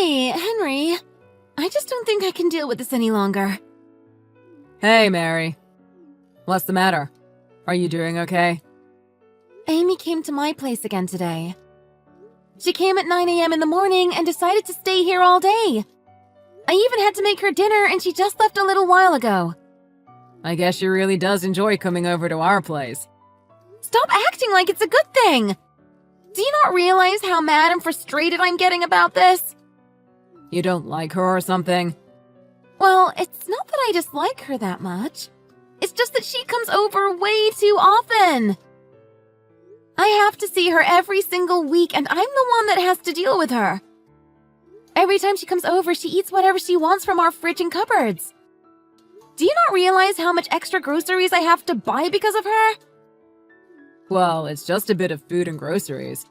Hey, Henry. I just don't think I can deal with this any longer. Hey, Mary. What's the matter? Are you doing okay? Amy came to my place again today. She came at 9 a.m. in the morning and decided to stay here all day. I even had to make her dinner, and she just left a little while ago. I guess she really does enjoy coming over to our place. Stop acting like it's a good thing! Do you not realize how mad and frustrated I'm getting about this? You don't like her or something? Well, it's not that I dislike her that much. It's just that she comes over way too often. I have to see her every single week, and I'm the one that has to deal with her. Every time she comes over, she eats whatever she wants from our fridge and cupboards. Do you not realize how much extra groceries I have to buy because of her? Well, it's just a bit of food and groceries.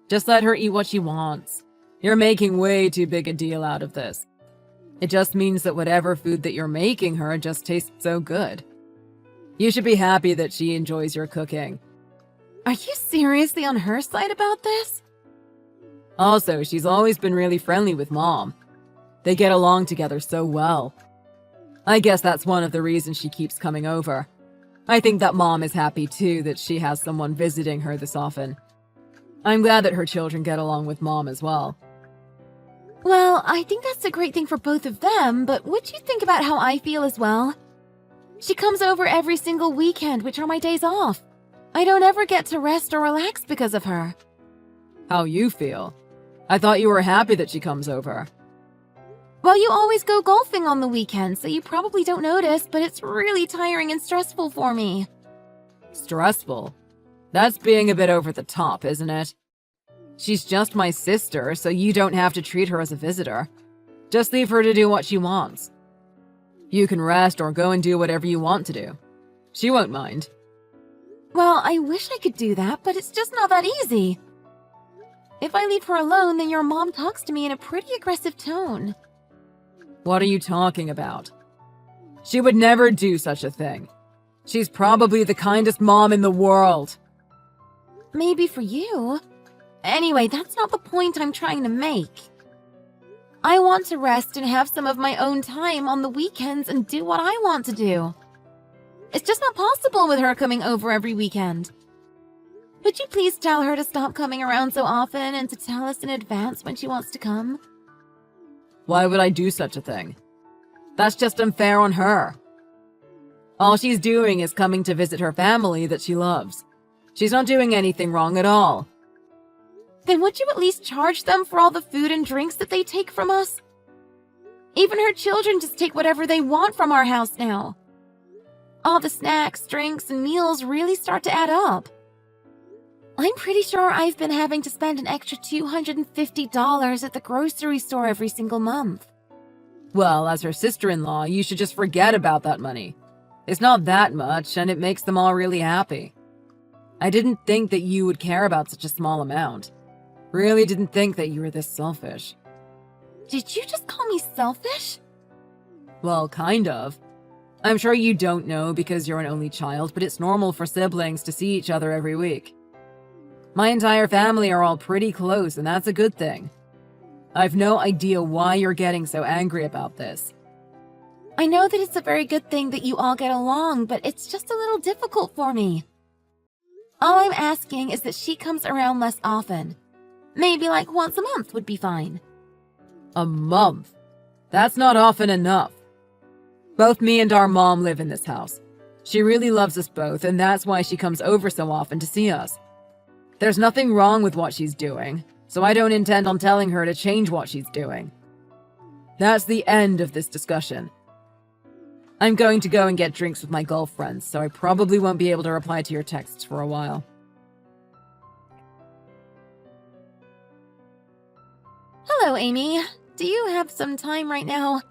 Just let her eat what she wants. You're making way too big a deal out of this. It just means that whatever food that you're making her just tastes so good. You should be happy that she enjoys your cooking. Are you seriously on her side about this? Also, she's always been really friendly with Mom. They get along together so well. I guess that's one of the reasons she keeps coming over. I think that Mom is happy too that she has someone visiting her this often. I'm glad that her children get along with Mom as well. Well, I think that's a great thing for both of them, but would you think about how I feel as well? She comes over every single weekend, which are my days off. I don't ever get to rest or relax because of her. How you feel? I thought you were happy that she comes over. Well, you always go golfing on the weekends, so you probably don't notice, but it's really tiring and stressful for me. Stressful? That's being a bit over the top, isn't it? She's just my sister, so you don't have to treat her as a visitor. Just leave her to do what she wants. You can rest or go and do whatever you want to do. She won't mind. Well, I wish I could do that, but it's just not that easy. If I leave her alone, then your mom talks to me in a pretty aggressive tone. What are you talking about? She would never do such a thing. She's probably the kindest mom in the world. Maybe for you. Anyway, that's not the point I'm trying to make. I want to rest and have some of my own time on the weekends and do what I want to do. It's just not possible with her coming over every weekend. Would you please tell her to stop coming around so often and to tell us in advance when she wants to come? Why would I do such a thing? That's just unfair on her. All she's doing is coming to visit her family that she loves. She's not doing anything wrong at all. Then would you at least charge them for all the food and drinks that they take from us? Even her children just take whatever they want from our house now. All the snacks, drinks, and meals really start to add up. I'm pretty sure I've been having to spend an extra $250 at the grocery store every single month. Well, as her sister-in-law, you should just forget about that money. It's not that much, and it makes them all really happy. I didn't think that you would care about such a small amount. Really didn't think that you were this selfish. Did you just call me selfish? Well, kind of. I'm sure you don't know because you're an only child, but it's normal for siblings to see each other every week. My entire family are all pretty close, and that's a good thing. I've no idea why you're getting so angry about this. I know that it's a very good thing that you all get along, but it's just a little difficult for me. All I'm asking is that she comes around less often. Maybe like once a month would be fine. A month? That's not often enough. Both me and our mom live in this house. She really loves us both, and that's why she comes over so often to see us. There's nothing wrong with what she's doing, so I don't intend on telling her to change what she's doing. That's the end of this discussion. I'm going to go and get drinks with my golf friends, so I probably won't be able to reply to your texts for a while. Hello, Amy. Do you have some time right now?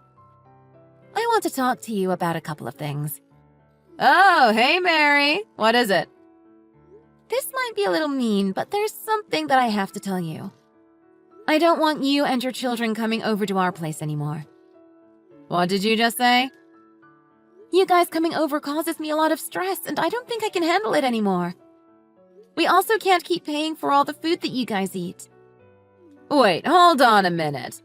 I want to talk to you about a couple of things. Oh, hey, Mary. What is it? This might be a little mean, but there's something that I have to tell you. I don't want you and your children coming over to our place anymore. What did you just say? You guys coming over causes me a lot of stress, and I don't think I can handle it anymore. We also can't keep paying for all the food that you guys eat. Wait, hold on a minute.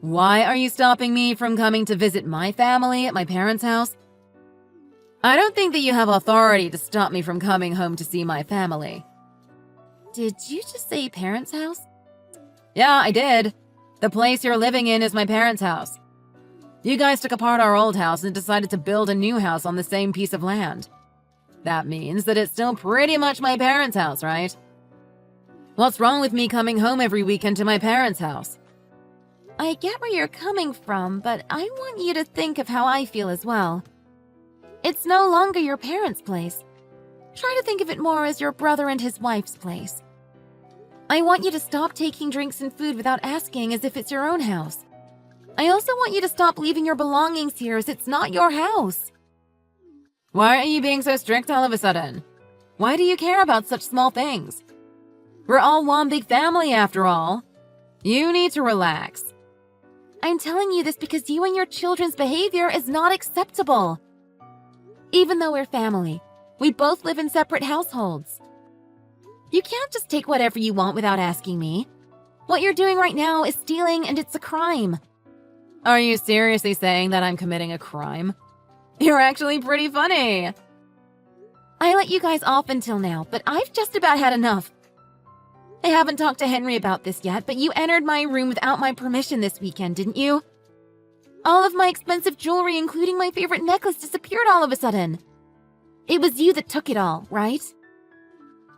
Why are you stopping me from coming to visit my family at my parents' house? I don't think that you have authority to stop me from coming home to see my family. Did you just say parents' house? Yeah, I did. The place you're living in is my parents' house. You guys took apart our old house and decided to build a new house on the same piece of land. That means that it's still pretty much my parents' house, right? What's wrong with me coming home every weekend to my parents' house? I get where you're coming from, but I want you to think of how I feel as well. It's no longer your parents' place. Try to think of it more as your brother and his wife's place. I want you to stop taking drinks and food without asking as if it's your own house. I also want you to stop leaving your belongings here as it's not your house. Why are you being so strict all of a sudden? Why do you care about such small things? We're all one big family after all. You need to relax. I'm telling you this because you and your children's behavior is not acceptable. Even though we're family, we both live in separate households. You can't just take whatever you want without asking me. What you're doing right now is stealing and it's a crime. Are you seriously saying that I'm committing a crime? You're actually pretty funny. I let you guys off until now, but I've just about had enough. I haven't talked to Henry about this yet, but you entered my room without my permission this weekend, didn't you? All of my expensive jewelry, including my favorite necklace, disappeared all of a sudden. It was you that took it all, right?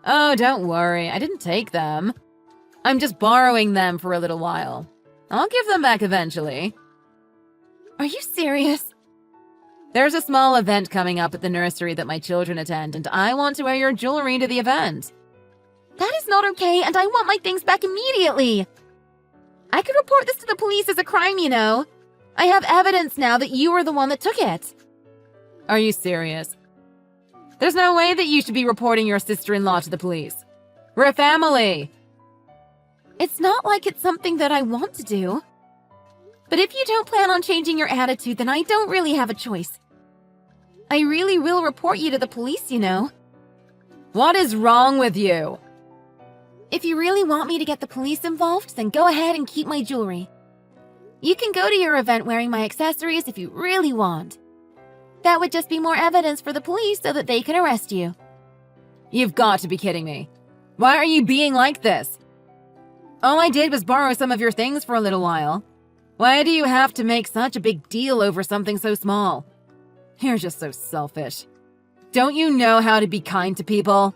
Oh, don't worry. I didn't take them. I'm just borrowing them for a little while. I'll give them back eventually. Are you serious? There's a small event coming up at the nursery that my children attend, and I want to wear your jewelry to the event. That is not okay, and I want my things back immediately. I could report this to the police as a crime, you know. I have evidence now that you were the one that took it. Are you serious? There's no way that you should be reporting your sister-in-law to the police. We're a family. It's not like it's something that I want to do. But if you don't plan on changing your attitude, then I don't really have a choice. I really will report you to the police, you know. What is wrong with you? If you really want me to get the police involved, then go ahead and keep my jewelry. You can go to your event wearing my accessories if you really want. That would just be more evidence for the police so that they can arrest you. You've got to be kidding me. Why are you being like this? All I did was borrow some of your things for a little while. Why do you have to make such a big deal over something so small? You're just so selfish. Don't you know how to be kind to people?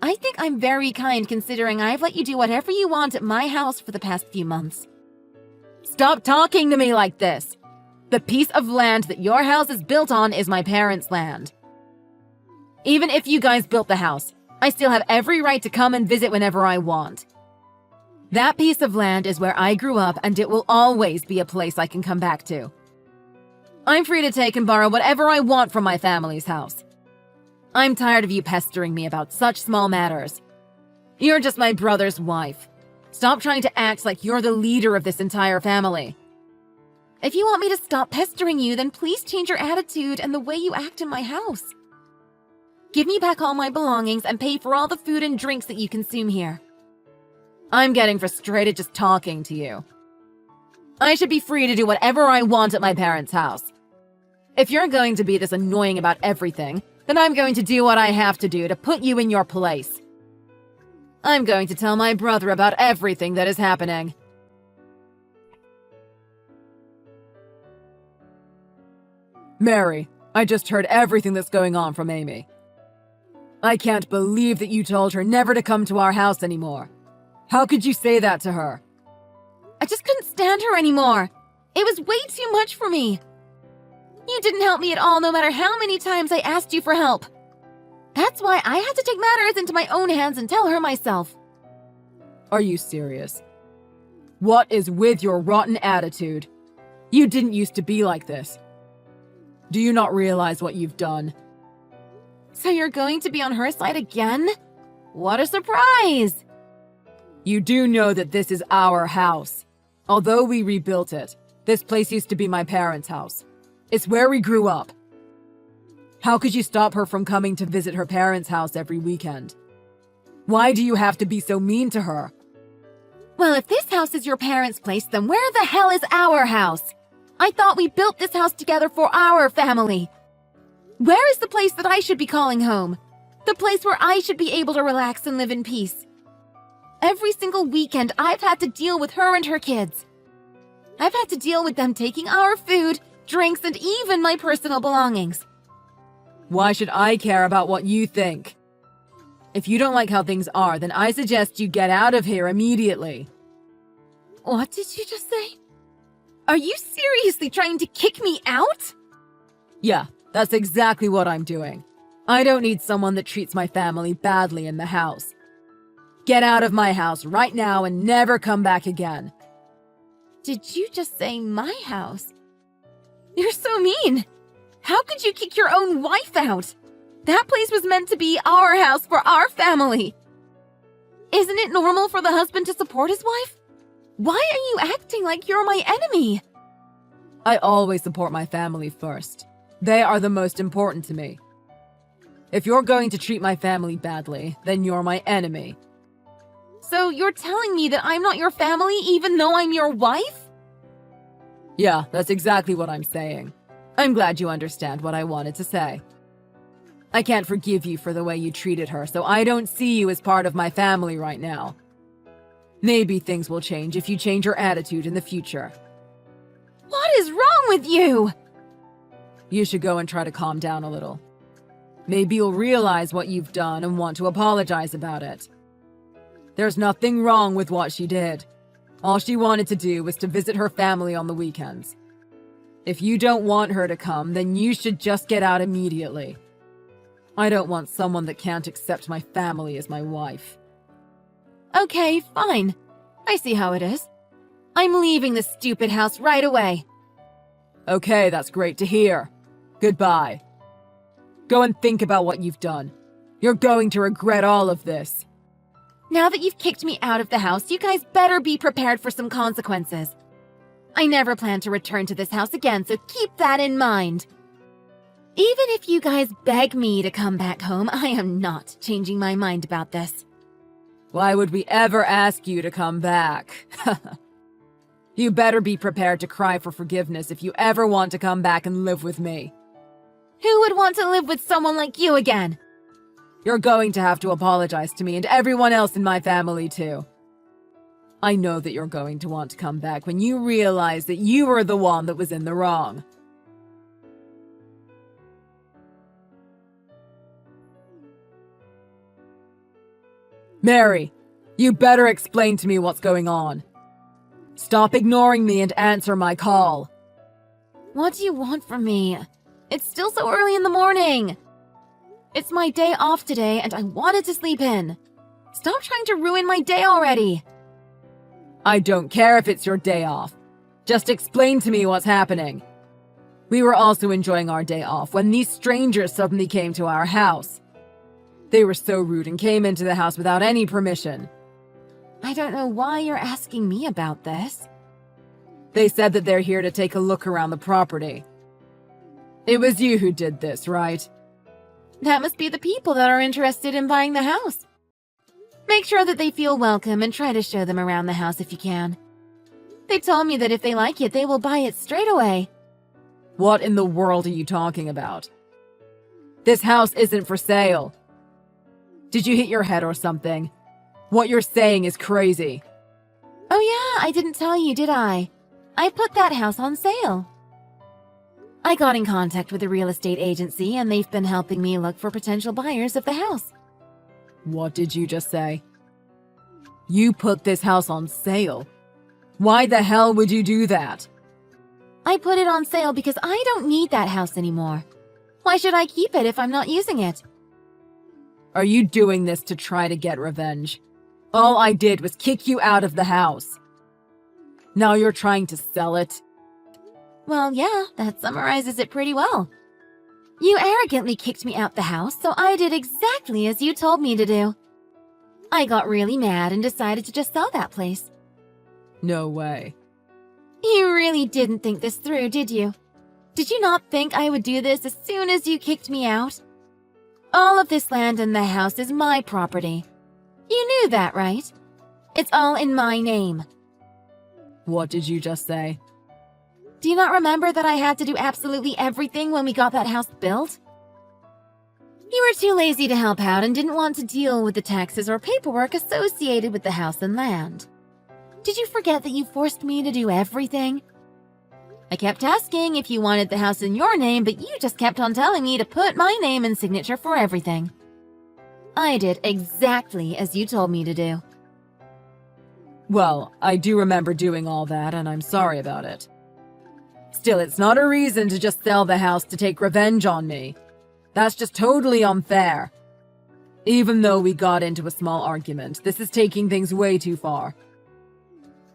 I think I'm very kind considering I've let you do whatever you want at my house for the past few months. Stop talking to me like this. The piece of land that your house is built on is my parents' land. Even if you guys built the house, I still have every right to come and visit whenever I want. That piece of land is where I grew up, and it will always be a place I can come back to. I'm free to take and borrow whatever I want from my family's house. I'm tired of you pestering me about such small matters. You're just my brother's wife. Stop trying to act like you're the leader of this entire family. If you want me to stop pestering you, then please change your attitude and the way you act in my house. Give me back all my belongings and pay for all the food and drinks that you consume here. I'm getting frustrated just talking to you. I should be free to do whatever I want at my parents' house. If you're going to be this annoying about everything, then I'm going to do what I have to do to put you in your place. I'm going to tell my brother about everything that is happening. Mary, I just heard everything that's going on from Amy. I can't believe that you told her never to come to our house anymore. How could you say that to her? I just couldn't stand her anymore. It was way too much for me. You didn't help me at all, no matter how many times I asked you for help. That's why I had to take matters into my own hands and tell her myself. Are you serious? What is with your rotten attitude? You didn't used to be like this. Do you not realize what you've done? So you're going to be on her side again? What a surprise! You do know that this is our house. Although we rebuilt it, this place used to be my parents' house. It's where we grew up. How could you stop her from coming to visit her parents' house every weekend? Why do you have to be so mean to her? Well, if this house is your parents' place, then where the hell is our house? I thought we built this house together for our family. Where is the place that I should be calling home? The place where I should be able to relax and live in peace. Every single weekend, I've had to deal with her and her kids. I've had to deal with them taking our food, drinks, and even my personal belongings. Why should I care about what you think? If you don't like how things are, then I suggest you get out of here immediately. What did you just say? Are you seriously trying to kick me out? Yeah, that's exactly what I'm doing. I don't need someone that treats my family badly in the house. Get out of my house right now and never come back again. Did you just say my house? You're so mean. How could you kick your own wife out? That place was meant to be our house for our family. Isn't it normal for the husband to support his wife? Why are you acting like you're my enemy? I always support my family first. They are the most important to me. If you're going to treat my family badly, then you're my enemy. So you're telling me that I'm not your family even though I'm your wife? Yeah, that's exactly what I'm saying. I'm glad you understand what I wanted to say. I can't forgive you for the way you treated her, so I don't see you as part of my family right now. Maybe things will change if you change your attitude in the future. What is wrong with you? You should go and try to calm down a little. Maybe you'll realize what you've done and want to apologize about it. There's nothing wrong with what she did. All she wanted to do was to visit her family on the weekends. If you don't want her to come, then you should just get out immediately. I don't want someone that can't accept my family as my wife. Okay, fine. I see how it is. I'm leaving this stupid house right away. Okay, that's great to hear. Goodbye. Go and think about what you've done. You're going to regret all of this. Now that you've kicked me out of the house, you guys better be prepared for some consequences. I never plan to return to this house again, so keep that in mind. Even if you guys beg me to come back home, I am not changing my mind about this. Why would we ever ask you to come back? You better be prepared to cry for forgiveness if you ever want to come back and live with me. Who would want to live with someone like you again? You're going to have to apologize to me and everyone else in my family too. I know that you're going to want to come back when you realize that you were the one that was in the wrong. Mary, you better explain to me what's going on. Stop ignoring me and answer my call. What do you want from me? It's still so early in the morning. It's my day off today and I wanted to sleep in. Stop trying to ruin my day already. I don't care if it's your day off. Just explain to me what's happening. We were also enjoying our day off when these strangers suddenly came to our house. They were so rude and came into the house without any permission. I don't know why you're asking me about this. They said that they're here to take a look around the property. It was you who did this, right? That must be the people that are interested in buying the house. Make sure that they feel welcome and try to show them around the house if you can. They told me that if they like it, they will buy it straight away. What in the world are you talking about? This house isn't for sale. Did you hit your head or something? What you're saying is crazy. Oh yeah, I didn't tell you, did I? I put that house on sale. I got in contact with a real estate agency and they've been helping me look for potential buyers of the house. What did you just say? You put this house on sale? Why the hell would you do that? I put it on sale because I don't need that house anymore. Why should I keep it if I'm not using it? Are you doing this to try to get revenge? All I did was kick you out of the house. Now you're trying to sell it? Well, yeah, that summarizes it pretty well. You arrogantly kicked me out the house, so I did exactly as you told me to do. I got really mad and decided to just sell that place. No way. You really didn't think this through, did you? Did you not think I would do this as soon as you kicked me out? All of this land and the house is my property. You knew that, right? It's all in my name. What did you just say? Do you not remember that I had to do absolutely everything when we got that house built? You were too lazy to help out and didn't want to deal with the taxes or paperwork associated with the house and land. Did you forget that you forced me to do everything? I kept asking if you wanted the house in your name, but you just kept on telling me to put my name and signature for everything. I did exactly as you told me to do. Well, I do remember doing all that, and I'm sorry about it. Still, it's not a reason to just sell the house to take revenge on me. That's just totally unfair. Even though we got into a small argument, this is taking things way too far.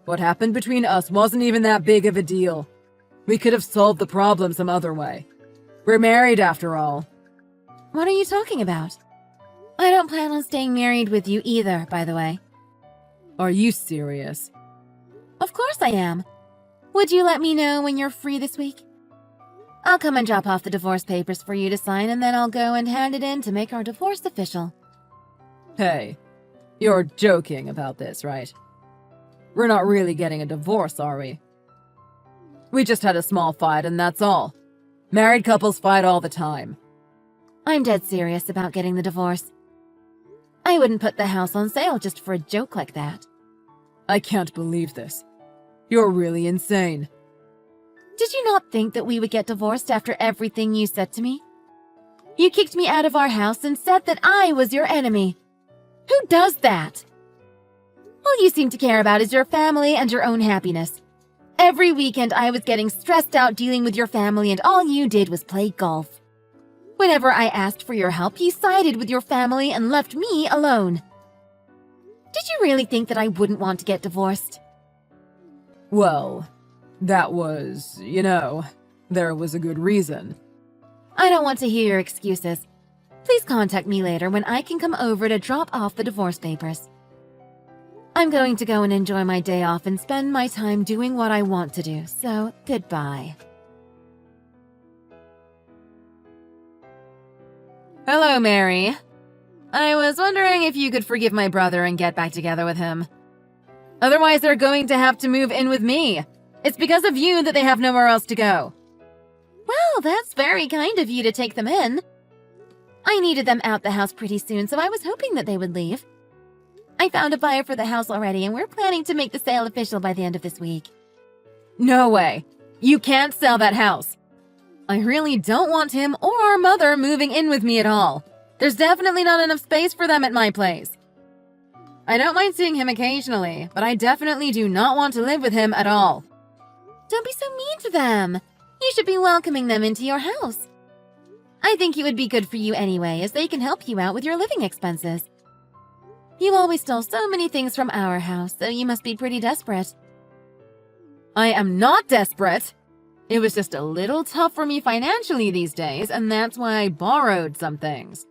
What happened between us wasn't even that big of a deal. We could have solved the problem some other way. We're married after all. What are you talking about? I don't plan on staying married with you either, by the way. Are you serious? Of course I am. Would you let me know when you're free this week? I'll come and drop off the divorce papers for you to sign, and then I'll go and hand it in to make our divorce official. Hey, you're joking about this, right? We're not really getting a divorce, are we? We just had a small fight and that's all. Married couples fight all the time. I'm dead serious about getting the divorce. I wouldn't put the house on sale just for a joke like that. I can't believe this. You're really insane. Did you not think that we would get divorced after everything you said to me? You kicked me out of our house and said that I was your enemy. Who does that? All you seem to care about is your family and your own happiness. Every weekend I was getting stressed out dealing with your family, and all you did was play golf. Whenever I asked for your help, you sided with your family and left me alone. Did you really think that I wouldn't want to get divorced? Well, that was, there was a good reason. I don't want to hear your excuses. Please contact me later when I can come over to drop off the divorce papers. I'm going to go and enjoy my day off and spend my time doing what I want to do, so goodbye. Hello, Mary. I was wondering if you could forgive my brother and get back together with him. Otherwise, they're going to have to move in with me. It's because of you that they have nowhere else to go. Well, that's very kind of you to take them in. I needed them out the house pretty soon, so I was hoping that they would leave. I found a buyer for the house already, and we're planning to make the sale official by the end of this week. No way. You can't sell that house. I really don't want him or our mother moving in with me at all. There's definitely not enough space for them at my place. I don't mind seeing him occasionally, but I definitely do not want to live with him at all. Don't be so mean to them. You should be welcoming them into your house. I think it would be good for you anyway, as they can help you out with your living expenses. You always stole so many things from our house, so you must be pretty desperate. I am not desperate. It was just a little tough for me financially these days, and that's why I borrowed some things.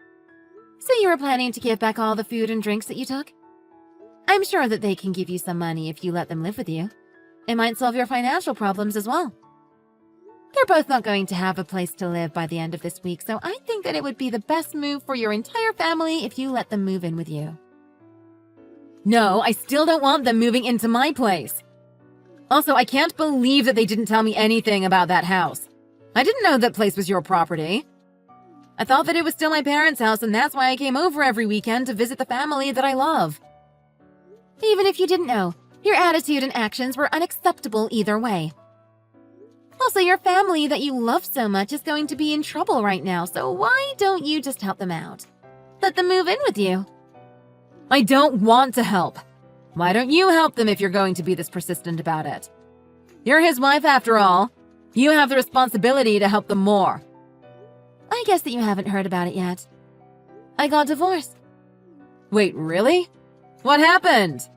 So you were planning to give back all the food and drinks that you took? I'm sure that they can give you some money if you let them live with you. It might solve your financial problems as well. They're both not going to have a place to live by the end of this week, so I think that it would be the best move for your entire family if you let them move in with you. No, I still don't want them moving into my place. Also, I can't believe that they didn't tell me anything about that house. I didn't know that place was your property. I thought that it was still my parents' house, and that's why I came over every weekend to visit the family that I love. Even if you didn't know, your attitude and actions were unacceptable either way. Also, your family that you love so much is going to be in trouble right now, so why don't you just help them out? Let them move in with you. I don't want to help. Why don't you help them if you're going to be this persistent about it? You're his wife after all. You have the responsibility to help them more. I guess that you haven't heard about it yet. I got divorced. Wait, really? What happened?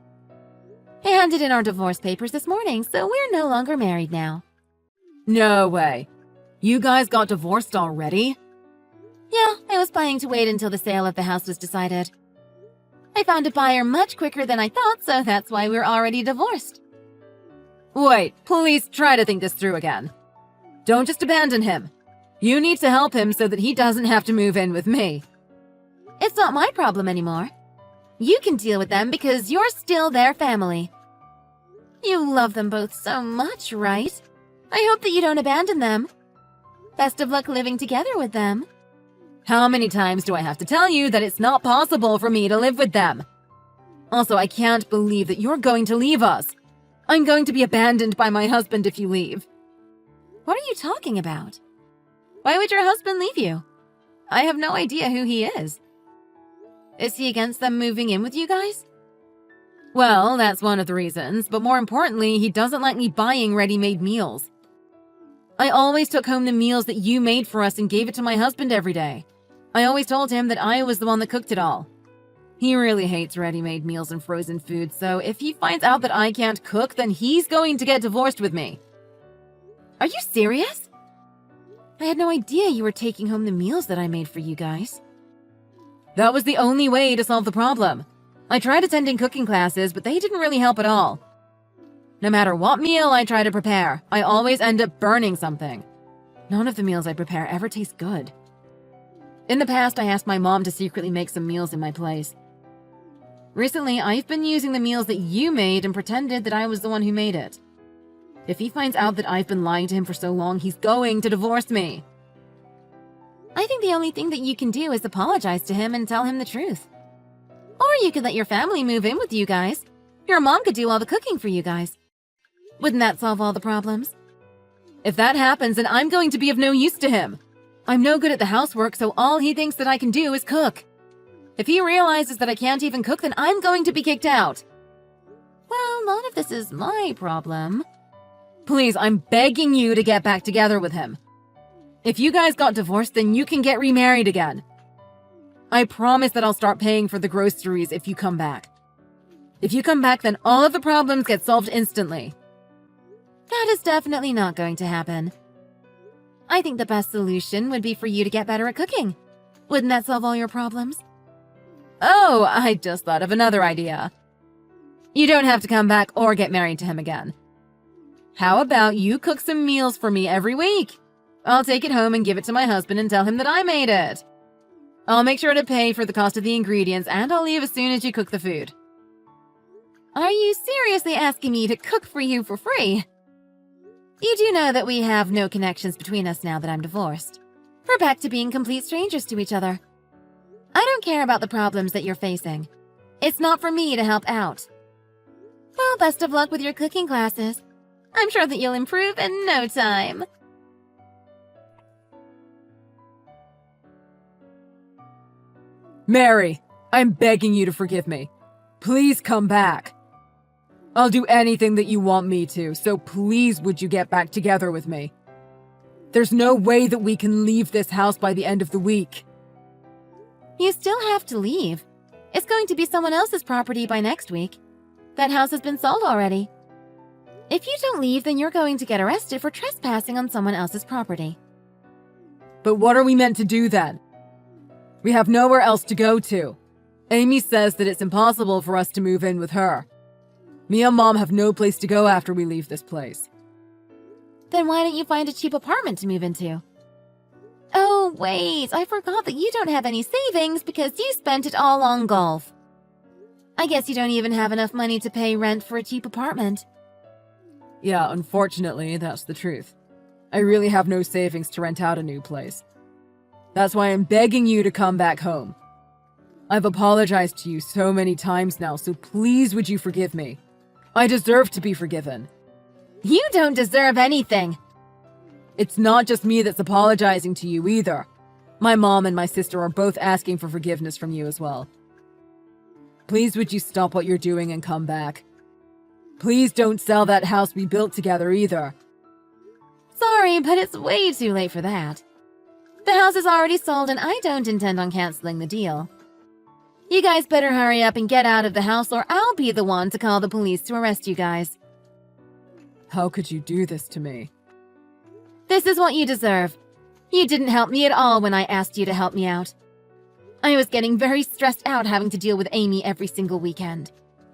I handed in our divorce papers this morning, so we're no longer married now. No way. You guys got divorced already? Yeah, I was planning to wait until the sale of the house was decided. I found a buyer much quicker than I thought, so that's why we're already divorced. Wait, please try to think this through again. Don't just abandon him. You need to help him so that he doesn't have to move in with me. It's not my problem anymore. You can deal with them because you're still their family. You love them both so much, right? I hope that you don't abandon them. Best of luck living together with them. How many times do I have to tell you that it's not possible for me to live with them? Also, I can't believe that you're going to leave us. I'm going to be abandoned by my husband if you leave. What are you talking about? Why would your husband leave you? I have no idea who he is. Is he against them moving in with you guys? Well, that's one of the reasons, but more importantly, he doesn't like me buying ready-made meals. I always took home the meals that you made for us and gave it to my husband every day. I always told him that I was the one that cooked it all. He really hates ready-made meals and frozen food, so if he finds out that I can't cook, then he's going to get divorced with me. Are you serious? I had no idea you were taking home the meals that I made for you guys. That was the only way to solve the problem. I tried attending cooking classes, but they didn't really help at all. No matter what meal I try to prepare, I always end up burning something. None of the meals I prepare ever taste good. In the past, I asked my mom to secretly make some meals in my place. Recently, I've been using the meals that you made and pretended that I was the one who made it. If he finds out that I've been lying to him for so long, he's going to divorce me. I think the only thing that you can do is apologize to him and tell him the truth. Or you could let your family move in with you guys. Your mom could do all the cooking for you guys. Wouldn't that solve all the problems? If that happens, then I'm going to be of no use to him. I'm no good at the housework, so all he thinks that I can do is cook. If he realizes that I can't even cook, then I'm going to be kicked out. Well, none of this is my problem. Please, I'm begging you to get back together with him. If you guys got divorced, then you can get remarried again. I promise that I'll start paying for the groceries if you come back. If you come back, then all of the problems get solved instantly. That is definitely not going to happen. I think the best solution would be for you to get better at cooking. Wouldn't that solve all your problems? Oh, I just thought of another idea. You don't have to come back or get married to him again. How about you cook some meals for me every week? I'll take it home and give it to my husband and tell him that I made it. I'll make sure to pay for the cost of the ingredients, and I'll leave as soon as you cook the food. Are you seriously asking me to cook for you for free? You do know that we have no connections between us now that I'm divorced. We're back to being complete strangers to each other. I don't care about the problems that you're facing. It's not for me to help out. Well, best of luck with your cooking classes. I'm sure that you'll improve in no time. Mary, I'm begging you to forgive me. Please come back. I'll do anything that you want me to, so please would you get back together with me? There's no way that we can leave this house by the end of the week. You still have to leave. It's going to be someone else's property by next week. That house has been sold already. If you don't leave, then you're going to get arrested for trespassing on someone else's property. But what are we meant to do then? We have nowhere else to go to. Amy says that it's impossible for us to move in with her. Me and Mom have no place to go after we leave this place. Then why don't you find a cheap apartment to move into? Oh, wait, I forgot that you don't have any savings because you spent it all on golf. I guess you don't even have enough money to pay rent for a cheap apartment. Yeah, unfortunately, that's the truth. I really have no savings to rent out a new place. That's why I'm begging you to come back home. I've apologized to you so many times now, so please would you forgive me? I deserve to be forgiven. You don't deserve anything. It's not just me that's apologizing to you either. My mom and my sister are both asking for forgiveness from you as well. Please would you stop what you're doing and come back? Please don't sell that house we built together either. Sorry, but it's way too late for that. The house is already sold and I don't intend on canceling the deal. You guys better hurry up and get out of the house or I'll be the one to call the police to arrest you guys. How could you do this to me? This is what you deserve. You didn't help me at all when I asked you to help me out. I was getting very stressed out having to deal with Amy every single weekend.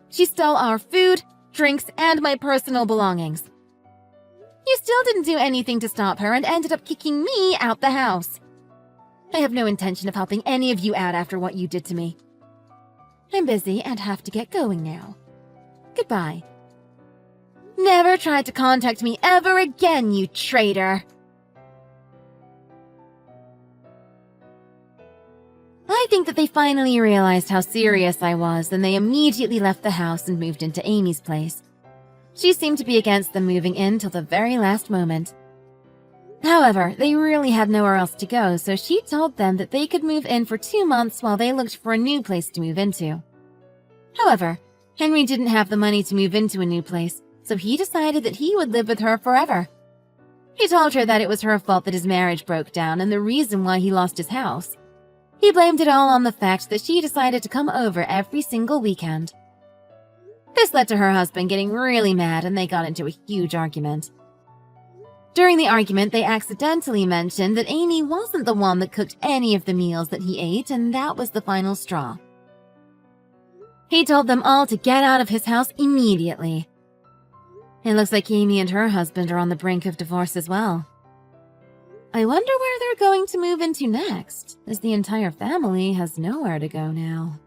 She stole our food, drinks, and my personal belongings. You still didn't do anything to stop her and ended up kicking me out the house. I have no intention of helping any of you out after what you did to me. I'm busy and have to get going now. Goodbye. Never try to contact me ever again, you traitor! I think that they finally realized how serious I was, and they immediately left the house and moved into Amy's place. She seemed to be against them moving in till the very last moment. However, they really had nowhere else to go, so she told them that they could move in for 2 months while they looked for a new place to move into. However, Henry didn't have the money to move into a new place, so he decided that he would live with her forever. He told her that it was her fault that his marriage broke down and the reason why he lost his house. He blamed it all on the fact that she decided to come over every single weekend. This led to her husband getting really mad and they got into a huge argument. During the argument, they accidentally mentioned that Amy wasn't the one that cooked any of the meals that he ate, and that was the final straw. He told them all to get out of his house immediately. It looks like Amy and her husband are on the brink of divorce as well. I wonder where they're going to move into next, as the entire family has nowhere to go now.